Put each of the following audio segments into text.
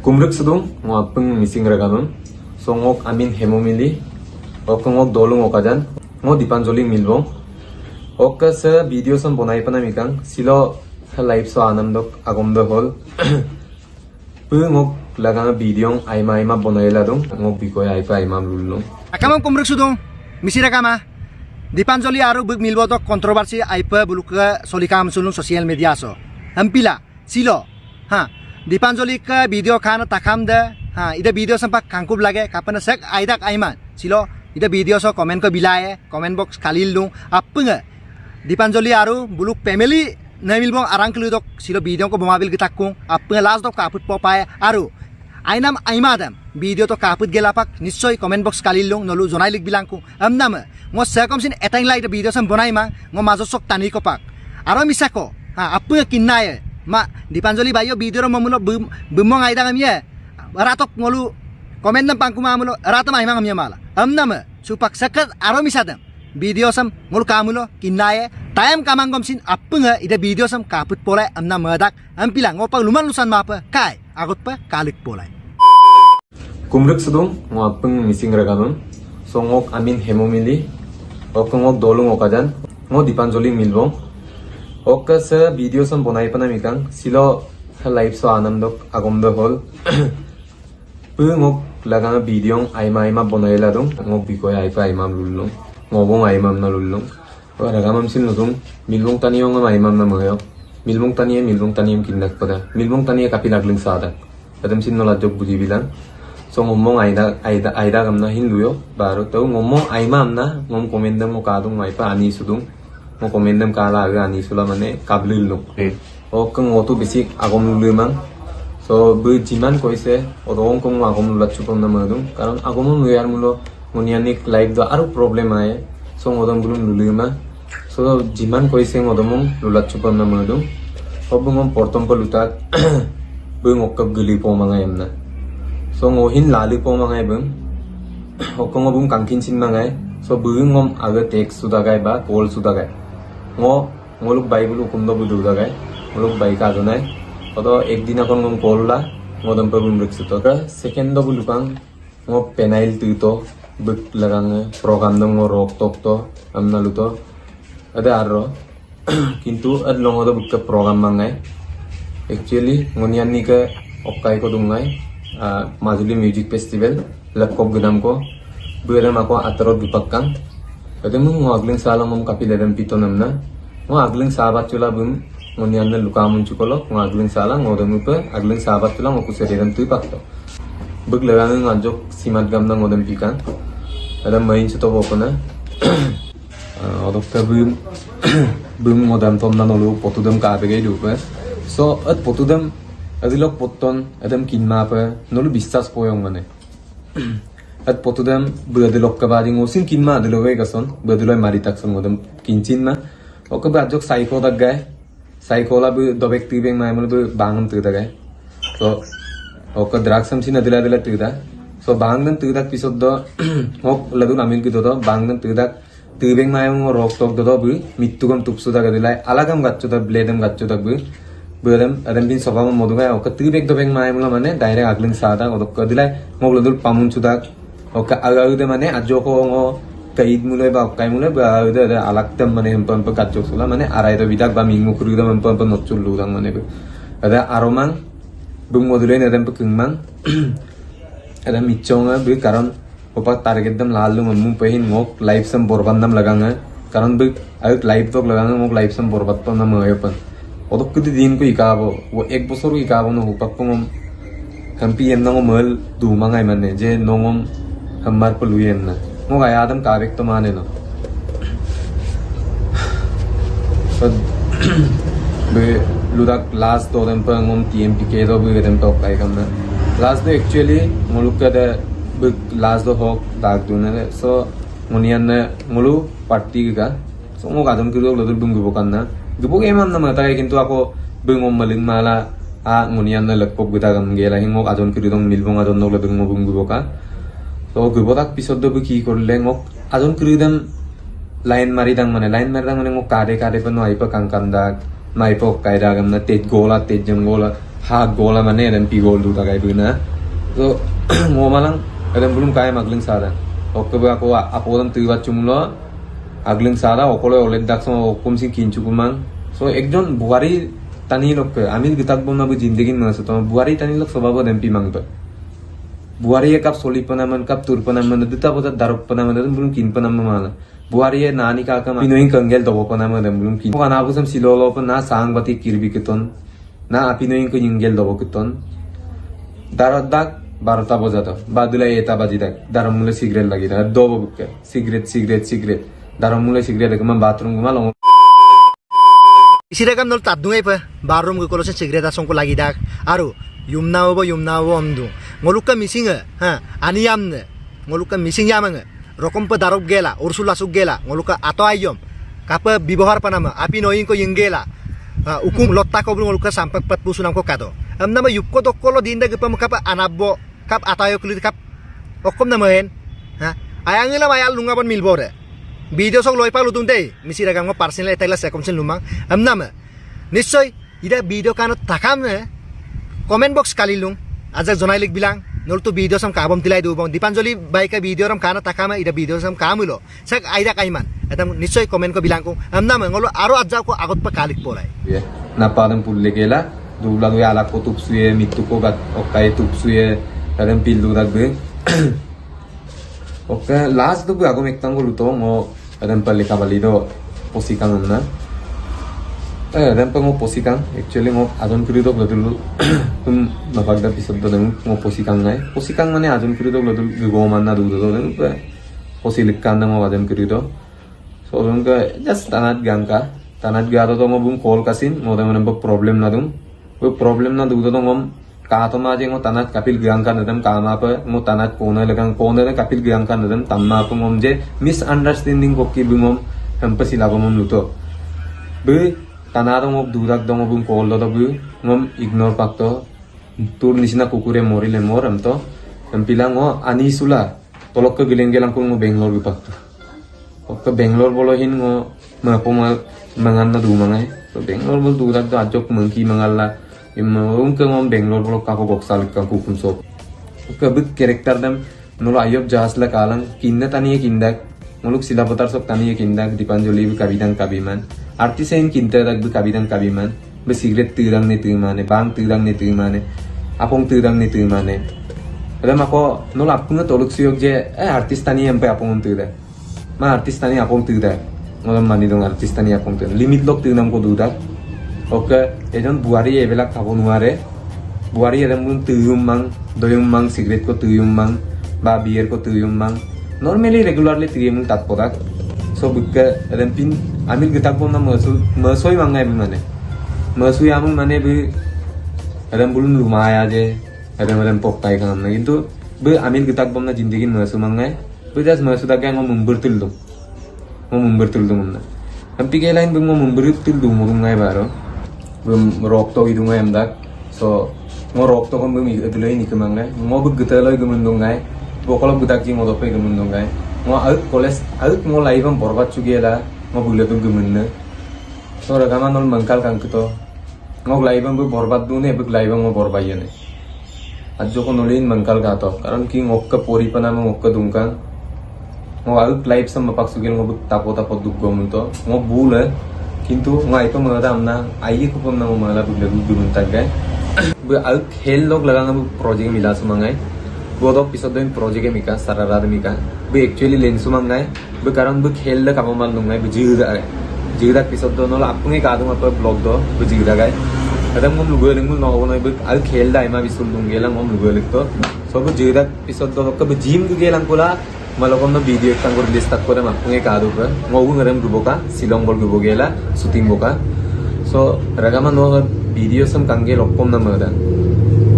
Kumruk sedung ngapeng missing reganun so ngok amin hemomili ok ngok dolung okajan ngok dipanjoli milbong ok se video son bonai pana mikang silo live so anam dok agom do hol pu ngok laganga video aima aima bonai ladung ngok bikoy aipa aima lulung akamam kumruk sedung misira kama dipanjoli aru buk milbo dok kontroversi aipa buluka solikam sulung sosial media so ampila silo dipanjoli ka video khana takam da ida video sampak kangkub lage kapana sek aidak aiman silo ida video so comment ko bilaye comment box khalil lu appunga dipanjoli aru buluk family namilbong arang keludok silo video ko bomabil gitakung appunga last dok kaput popaye aru ainam aimadam video to kaput gelapak nissoy comment box khalil lu nolu jonailik bilangku amnam ngo sekomsin etang like video sam bonai ma ngo majo sok tani ko pak aro misako appunga kinnaye ma dipanjoli bayo video ro mamulo bumong aida ngamye ratok ngolu komen nam pangku mamulo ratam aimang ngamye mala amnam supak sakat aro misadam video sam ngolu kamulo kinnaye tayam kamangom sin appunga ida video sam kaput polai amnam madak ampila ngopang luman lusan mapa kai agot pa kalik polai kumruk sedung ngapeng missing reganun so ngok amin hemomili ok ngok dolung okajan ngok dipanjoli milbong ok se video son bonai pana mikang silo live so anam dok agom do hol pu ngok laganga video aima aima bonai ladung ngok bikoy aipa aima lulung ngobong aima na lulung ragamam sin nudung milbong taniyong aimam na moyo milbong taniyem kinnak pada milbong taniye kapi lagling sada adam sin nola jog buji bilang so ngomong aida gamna hinluyo baru tau ngomong aima amna ngom komendam mo kadung aipa ani sudung mo komendam kala aga ani sula mane kablil luk o keng otu bisik agom lumang so bu jiman koise odong kong agom lulat chupom na madung karon agom luyar mulo monianik live do aru problem aye so odong bulun luluma so jiman koise odom lulat chupom na madung obungom portom ko lutat bu ngokap gili po mga emna so ngohin lali po mga ebung okong obung kangkin sin mga so bu ngom aga text sudagay ba call sudagay ngoluk bayi bulu kumdo budu dagai ngoluk bayi ka donai odo ek din akon ngom kolla ngodam pa bum rexito ka second do bulu kang ngo penail tuto buk lagang program do ngo rok tok to amna luto ada arro kintu ad longo do buk program mangai actually ngonian ni ka okai ko dungai Majuli Music Festival lapkop gunam ko buram ako atarot dipakang ada mung agling salam mum kapilaram pito namna mo agling sabat chula bum ngoni anna lukamun chukolo mo agling salam ngodam upa agling sabat chula mo kusereram tu pakto bug lagang ngajok simat gamna ngodam pikan ada main chuto bokona odokta bum ngodam tomna nolu potudam ka begei dupa so at potudam adilok potton adam kinma pa nolu bistas poyong mane at potudam berdilok kabadi ngosin kinma adilowe gason berdiloi mari takson ngodam kincin ma oke bajok psycho dagai psycho la bu dobek tibeng ma emul bu bangam tu dagai so oke dragsam sin adila tuda so bangam tuda pisod do ok ladu namin ki do bangam tuda tibeng ma emul rok tok do bu mittugam tupsu daga dilai alagam gatchu da bledam gatchu da bu beram adam bin sobam modugai oke tibek dobeng ma emul mane direct agling sada odok dilai ngok ladul pamun chudak oke agaude mane ajoko ngo kaid mulai ba kai mulai ba ada alaktam mane empam pakajok sula mane arai do bidak ba mingmu kurudam empam notchul ludang mane ada aromang bung modulai adam pekengmang ada michonga be karon opa target dam lalu mammu pehin ngok live sam borbandam laganga karon be ayuk live tok laganga ngok live sam borbat to na mayopan odok kudi din ko ikabo wo ek bosor ikabo no upakpong kampi emna ngomel du mangai mane je nongom hamar peluyen na mo kaya adam karek to mane no so be ludak last do dem pa ngom tmpk do be dem to kai kamna last do actually ngoluk ka da be last do hok dag du na so ngonian na ngolu party ga so mo kadam ki do lodul bung bukan na gubog eman na mata kay kintu ako bungom maling mala ngonian na lakpop guta gam gela hingo adon ki dong milbong adon no lodul mo bung buka so gubotak pisod do ki korle ngok adon krudam line maridang mane ngok kade pa no aipa kangkanda naipo kaida gam na tet gola tet jam gola ha gola mane dan pi gol du tagai buna so ngomalang dan belum kaya magling sada oke ba ko apodam tuibat chumlo agling sada okole oled dak so okum sin kinchu kumang so ekjon buari tani lok amil gitak bomna bu jindagi mas to buari tani lok sobabo dan pi mangto buari kap soli panaman kap tur panaman duta boda darop panaman dan belum kin panaman mala buari nani ka kam pinoing kanggel dobo panaman dan belum kin kana bu sam silolo pan na sang bati kirbi keton na apinoing ko yinggel dobo keton darot dak 12টা বাজাতো বাদুলা এটা বাজি দেখ দারমুলে cigarette লাগি দেখ দবো বুকে cigarette দারমুলে cigarette একদম bathroom গুমা লং Isiragam nol tadungai pa barum ko kolosen sigreta song ko lagi dak aru yumnawo amdu ngoluka missing ha aniyam ne ngoluka missing yamang rokom pa darok gela ursula suk gela ngoluka ato ayom kapa bibohar panama api noing ko yinggela ukum lotta ko ngoluka sampak pat pusunam ko kato amna ma yupko dokkolo dinda gepa kapa anabbo kap atayo kulit kap okom na mahen ha ayangila mayal lungabon milbore video sok loi palu tunte misiragam ko personal etala sekomsen lumang amna ma nischoi ida video kanot takam ne comment box kalilung ajak jonailik bilang nol to video sam kabam tilai du bang Dipanjali bai ka video ram kana takama ida video sam kamulo sak aida kaiman etam nischoi comment ko bilang ko amna ma ngolo aro ajak ko agot pa kalik polai ye na padam pulle gela dubla du ala ko tupsuye mitu ko gat okai tupsuye kadam pildu dagbe oke last du agom ektan ko luto mo kadam palle kabalido posikang na dan pengo posikang actually ngo adon krido gladulu tum mapagda pisod do ngo posikang ngai posikang mane adon krido gladulu go manna du do den pe posilikkan ngo adon krido so don ka just tanat gado to ngo bung call kasin ngo dan problem na dum wo problem na du do ngom ka to ma je ngo tanat kapil gangka nadam kama pa ngo tanat kona lagang kona kapil gangka nadam tamma pa ngom je misunderstanding ko ki bungom hampasi labamom luto be tanarong of durak dong obung call do bu ngom ignore pakto tur nisina kukure morile moram to empilang o anisula tolok ke geleng-gelang ko ngo Bangalore gu pakto ok Bangalore bolohin ngo mapomal manganna du mangai so Bangalore bol durak do ajok mangki mangalla imong ke ngom Bangalore bol ka ko boksal ka kukum so ok bit karakter dam nolo ayob jahasla kalang kinna taniye kindak muluk silapatar sok taniye kindak Dipanjali kabidang kabiman artisan kinta dak bu kabidang kabiman be sigaret tirang ne tirmane bang tirang ne tirmane apong tirang ne tirmane adam ako nol apung toluk siyog je artistani ampe apong tira ma artistani apong tira ngolam mani dong artistani apong tira limit lok tirnam ko dudak oke ejon buari ebelak khabo nuare buari adam bun tuyum mang sigaret ko tuyum mang ba beer ko tuyum mang normally regularly tirem tat podak so buka adam pin amil gitak pun nama mesoi mangai bimane mesui amung mane be adam bulun lumaya je adam pokai kan na itu be amil gitak pun na jindagi mesu mangai be jas mesu tak yang ngomong bertul dum na ampi ke lain be ngomong bertul dum ngai baro be rok to hidung ngai amdak so ngorok to kan be mi adulai ni kemangai ngob gitaloi gemendong ngai bokolok gitak ji ngodope gemendong ngai ngo aut ngo laibam borbat chugela ngo buletul gemenna so ragama nol mangkal kang kito ngo laibam bu borbat dune bu laibam ngo borbayane ajjo ko nolin mangkal gato karon ki ngokka pori panama ngokka dungkan ngo aut laib sam mapak sugel ngo tapo duggo munto ngo bule kintu ngo aito mada amna ayi ko ponna ngo mala buletul gementa gai bu aut hel log laganga bu project mila sumangai godok pisodon project mika sararad mika be actually lensu mangai be karon be khel la kapamal nungai be jida pisodon no apnge kadum apa blog do be jida gai adam ngom lugol ngul no no be al khel da ima bisul dungela ngom lugol to so be jida pisodon ka be gym gu gelang kula malokon no video ektan gor list tak kore apnge kadu be ngogu ngarem guboka silong bol gubogela shooting boka so ragama no video sam kange lokkom na mada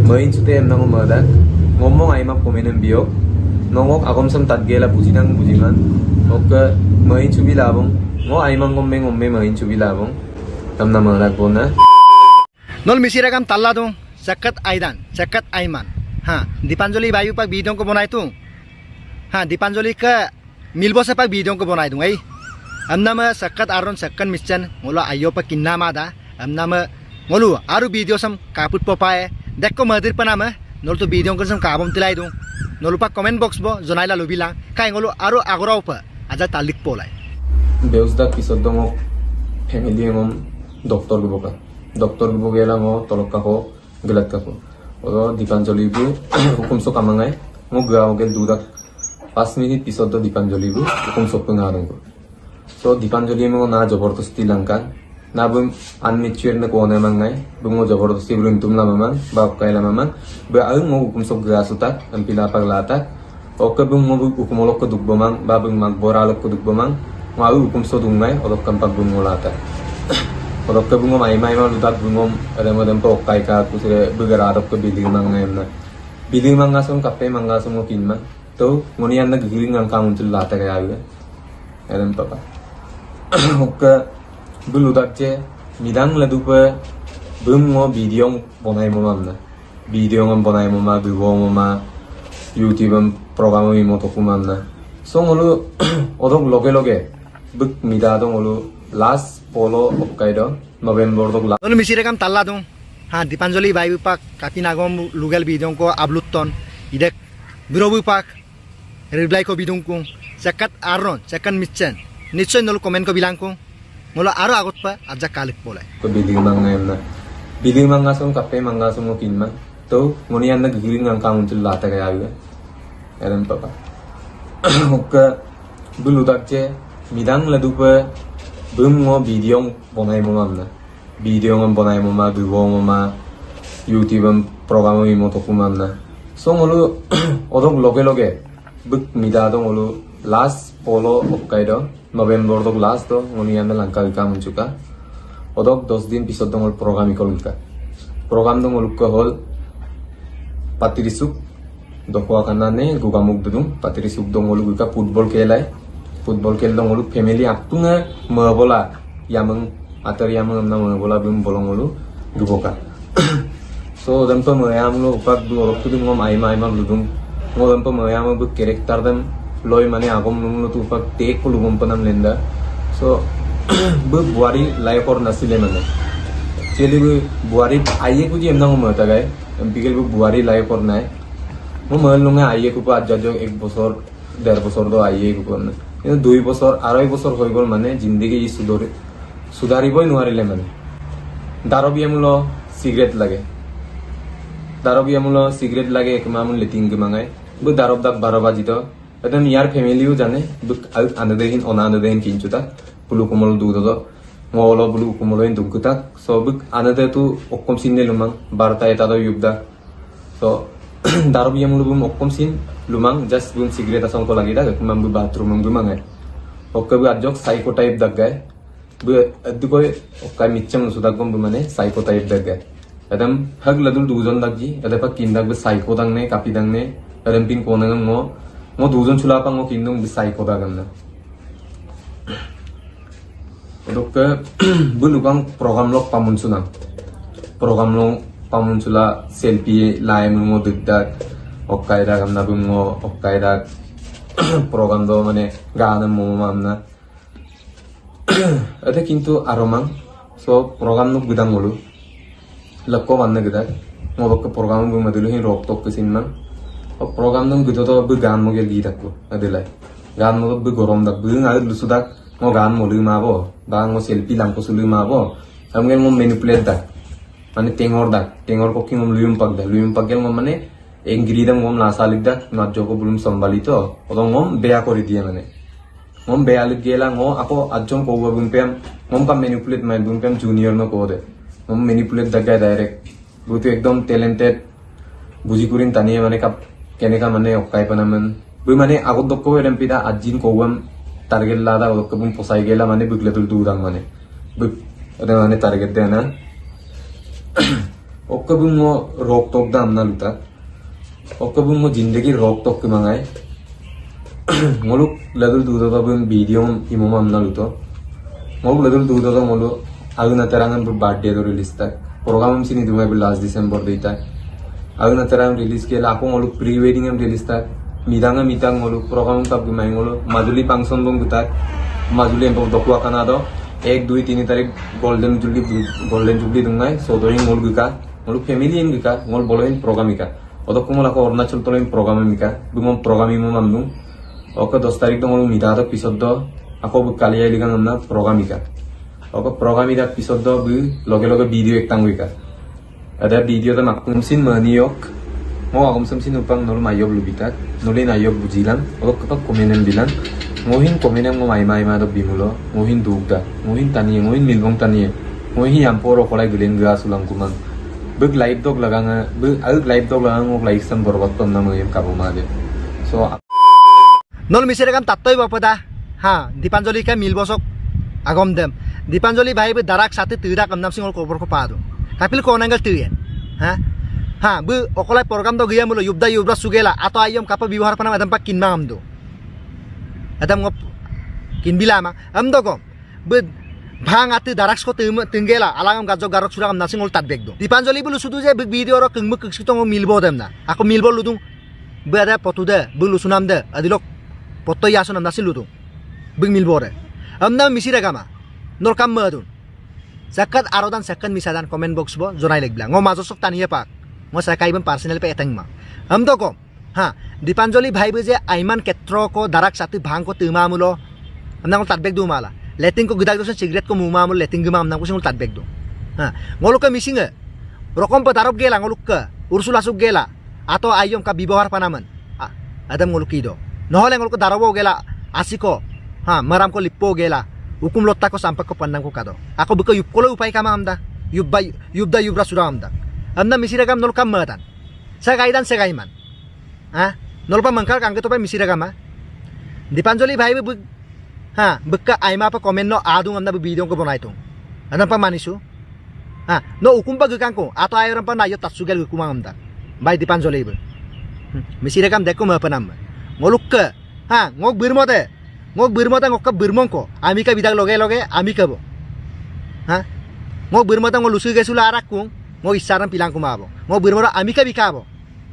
main chute em na mada ngomong ay map komenen biok nongok akom sam tatgela bujiman oke main chubi labong ngo ay mang ngomme main chubi labong tamna malak bona nol misiragam talla dong sakat aiman ha Dipanjali bayu pak video ko bonai tu ha Dipanjali ka milbo sa pak video ko bonai dung ai amna ma sakat aron sakkan mischan ngola ayo pa kinnama da amna ma ngolu aru video sam kaput popae dekko madir panama nol to video kan sam kabam tilai dung nolu pa comment box bo jonai la lobila kai ngolu aru agora upa aja talik polai বেউজদাক পিছত মোক family মম doctor গুবকা doctor গুব গেলা মো তলক কাকো গেলাত কাকো ও দীপাঞ্জলি বু হুকুম so কামাঙ্গাই মো গাও গেল দুদাক 5 minute পিছত দীপাঞ্জলি বু হুকুম সো পঙ্গা দঙ্গ সো দীপাঞ্জলি মো না জবরদস্তি লঙ্কা না বুম আনমিচুয়ার না কোনে মাঙ্গাই বুম জবরদস্তি বুম তুমলা মামাং বা কাইলা মামাং বে আং মো হুকুম so গাসুতা আম্পিলা পাগলাতা oke bung mo hukum olok ke dukbomang ba bung mag boralok ke dukbomang mau hukum so dungai olok kampak bung molata olok ke bung mai mai mau lutat bung ada modem po kai ka ku sire begararok ke biding mangai na biding mangasum kape mangasum kinma to ngoni anna giling ang kamun tul lata kaya ayu adam papa oke bulutat je midang ladupa bung mo video bonai mo mamna video ngam bonai mo ma biwo mo ma YouTube program mi moto kumanna so ngolu odok loge buk mida dong ngolu last polo okaido November dok la nolu misire kam talla dung ha Dipanjali bai pak kapinagom lugal bidong ko abluton idek birobu pak reply ko bidung kung sekat aron sekan mitchen nichoy nolu comment ko bilang kung ngolu aro agot pa aja kalik polai ko biding mangaemna biding mangasum kape mangasum kinma to ngoni anna giling ang kamun tul lata kaya ayu adam papa oke bulutak je midang ladupa bum ngo video bonai mo mamna video ngam bonai mo ma biwo mo ma YouTube program mi moto kumamna so ngolu odok loge buk mida dong ngolu last polo okaido November dok last to ngoni anna langka kamun chuka odok 10 din pisot dong program ikol ka program dong ngolu ko hol patirisuk dokwa kanane gugamuk dudung patirisuk dong ngolu ka football kelai football kel dong ngolu family aktunga mabola yamang atar yamang na mabola bim bolong ngolu guboka so dan pa mayam lo upak du orok tu ngom ai mai mam ludung ngom pa mayam bu character dam loy mane agom nunglo tu upak te ko lugom panam lenda so bu buari lai kor nasile mane cheli bu buari aiye ku ji emna ngom ta gai pikir bu buari lai kor nai mo mal lunga aiye ku pa jajo 1 বছর 1.5 বছর do aiye ku kon কিন্তু 2 বছর 2.5 বছর হই গল মানে জিন্দেগি ই সুধারিবই নোৱাৰিলে মানে দারবিয়ামুলো cigarette লাগে এক মামুন লেটিং কে মাঙ্গাই বু দারব দাক 12 বাজিত এদম ইয়ার ফ্যামিলিও জানে বু আনদেহিন অনানদেহিন কিঞ্চুতা পুলু কোমল দুদো ngolo bulu kumuloin dungkuta so buk anade tu okkom sinne lumang barta eta do yubda so darobi yamulu bum okkom sin lumang just bum cigarette asong ko lagi da kumam bu bathroom bu mangai okke bu ajok psycho type dagai bu addu koy okkai mitcham sudagom bu mane psycho type dagai adam hag ladul dujon dagji ade pa kindak bu psycho dangne kapi dangne adam pin konang mo dujon chula pang mo kindung bu psycho daganna Oke, bulukang program lok pamunsula selfie lain mo dugdag okai da gamna bungo okai da program do mane gana mo mamna ada kintu aromang so program nuk gudang mulu lakko manna gudak mo bak program bu madulu hin rok tok kesin man program dum gudo to bu gan mo gel gidak ko adilai gan mo bu gorom dak bu ngal lusudak mo gan mo lima bo bang mo selfie lang ko sulima bo amgen mo manipulate dak mane tengor ko king mo luyum pagel mo mane engri dam mo la salik dak na joko bulum sambalito odong mo beya kori diye mane mo beya lig gela ngo ako ajjon ko bum pem mo ka manipulate mai bum pem junior no ko de mo manipulate dak direct butu ekdom talented buji kurin taniye mane ka kene ka mane okai panaman bu mane agot dokko erem pida ajjin ko wam target lada odok bum posai gela mane bugletul durang mane bug ada mane target de na okke bum mo rok tok dam na luta okke bum mo jindagi rok tok ke mangai ngoluk ladul dudo to bum video imo mam na luto ngoluk ladul dudo to ngolu agna terangan bu birthday do release tak program sini dumai bu last December deita agna terang release ke la ko ngoluk pre wedding em release tak mitang ngolu program tab gumai ngolu majuli function bong gutak majuli em dokwa kanado 1, 2, 3 tarik golden jubilee dungai sodoing ngol gika ngol family in gika ngol boloin program ika odok ngol ako Arunachal toloin program mika bumom program imo mamdung oke 10 tarik do ngol mida do pisod do ako bu kaliya ligang amna program ika oke program ida pisod do bu loge video ek tang wika ada video do makum sin maniok ngo agam sin upang nol mayob lubitak nolin ayob bujilan odok kapak komenen bilan ngohin komenem ngo mai do bimulo ngohin dugda ngohin tani ngohin milbong tani ngohin yamporo kolai gulen ga sulang kuman bug live dog laganga bug live dog lagang ok like sam borbat tom na ngoyem kabuma de so nol misire kam tattoi bapada ha Dipanjali ka milbosok agom dem Dipanjali bhai be darak sate tira kam nam singol kobor ko padu kapil ko nangal tiyen ha bu okolai program do gaya mulo yubda sugela ato ayom kapa biwahar panam adam pak kinma amdo adam ngop kin bilama am dogo bed bhang ati darak ko tinggela alangam gajok garok suragam nasing ul tatbek do Dipanjali bulu sudu je big video ro kengmuk kexitong milbo dem na aku milbo ludung beda potude bulu sunam de adilok potto yasunam nasin ludung big milbo re amna misira gama nor kam madun zakat arodan second misadan comment box bo jonai leg bla ngo majosok taniye pak ngo sakai ban personal pe eteng ma am dogo ha Dipanjali bhai beje aiman ketro ko darak sati bhang ko tuma mulo amna ko tatbek do mala letting ko gudag do cigarette ko muma mulo letting guma amna ko singol tatbek do ha ngolo ka misinga rokom patarop gela ngoluk ka ursula suk gela ato ayom ka bibawar panaman adam ngoluk kido nohole ngoluk darobo gela asiko ha maram ko lippo gela hukum lotta ko sampak ko pandang ko kado ako buka yup kolo upay kama amda yubra sura amda amna misira kam nol kam matan sagaidan sagaiman ha nolpa mangkal kangke to pa misira gama Dipanjali bhai bu ha bekka aima pa comment no adung amna video ko bonai tung anam pa manisu ha no hukum pa gekang ko ato ayoran pa nayo tatsugel hukum amda bai Dipanjali bu misira kam dekko ma panam ngoluk ke ha ngok birmote ngok ka birmong ko ami ka bidag loge ami ka bo ha ngok birmote ngol lusu gesula arak kung ngok isaran pilang kumabo ngok birmote ami ka bikabo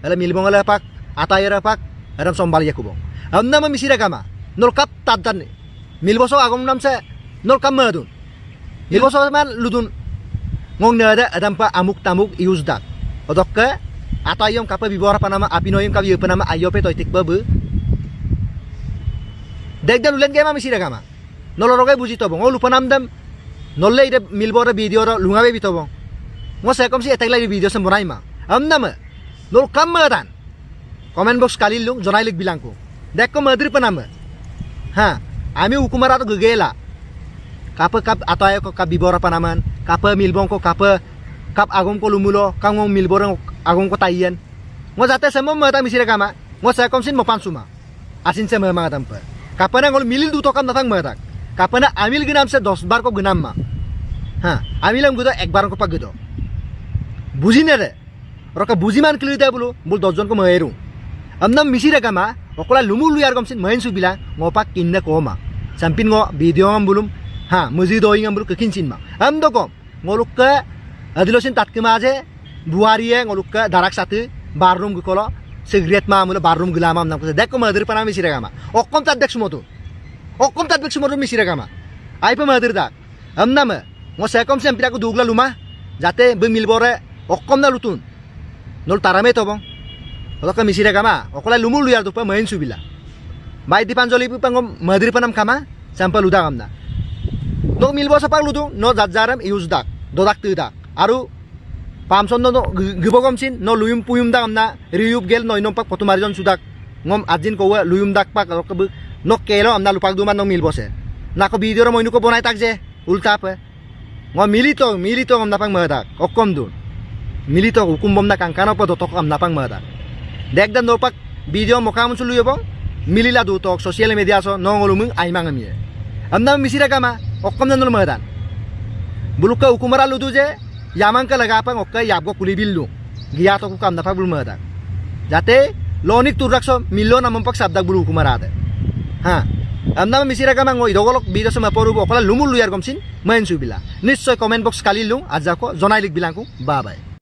ala milbong ala pak atayara pak adam sombal yakubo amna ma misira kama nol kap tadan milboso agom nam se nol kam madun milboso man ludun ngong nada adam pa amuk tamuk iusdak odokka atayom kapa bibora panama apinoyim kabi panama ayope toitik babu dekdan ulen gema misira kama noloroge bujito bong olu panamdam nolle ide milbora video ro lungabe bitobo ngo sekom si etegla video sembonai ma amna ma nol kam madan comment box kalil lung jonai lik bilangku dekko madri panama ha ami hukumara to gegela kapa kap atau ayo kap bibora panaman kapa milbong ko kapa kap agong ko lumulo kangong milborang agong ko tayen ngo jate semmo mata misira kama ngo sekom sin mo pansuma asin se mga tampa kapana ngol milil duto kam datang matak kapana amil ginam se 10 bar ko ginam ma ha amilam gudo ek bar ko pagudo bujine re roka bujiman kilida bulu bul 10 jon ko maeru amnam misira kama okola lumulu yar komsin main su bilang ngopak kinna koma sampin ngo video ngam bulum ha muzi doing ngam bulu kekinsin ma am dokom ngoluk ka adilosin tatkema je buariye ngoluk ka darak satu barroom gukolo cigarette ma mulo barroom gulama amnam ko dekko madir pana misira kama okkom tadbek sumotu misira kama ai pa madir dak amnam ngo sekom sempira ko dugla luma jate be milbore okkom na lutun nol tarame to bong oka misira kama okola lumul yar tupa main subila bai Dipanjali pu pangom madir panam kama sampal uda kamna no milbo sa pag ludu no jajjaram use dak dodak tudak aru pamson no gibogom sin no luyum puyum dak kamna riyup gel no inom pak potumarijon sudak ngom ajin ko luyum dak pak okab no kelo amna lupak duman no milbo se nako video ro moinu ko bonai tak je ulta pa ngom milito ngom napang madak okkom dun milito hukum bom na kangkano pa dotok am napang madak dekdan dorpak video mokamun sulu yobong milila dutok sosial media so nongolumung aimang amie amna misira kama okkom nan madan buluka hukumara ludu je yamang ka lagapang okka yabgo kulibillu giya to kam nafa bul madan jate lonik turakso millo namampak sabdak bulu hukumara ade ha amna misira kama ngoi dogolok video sama porubo okala lumul luyar komsin main subila nissoy comment box kalilung ajako jonailik bilangku bye bye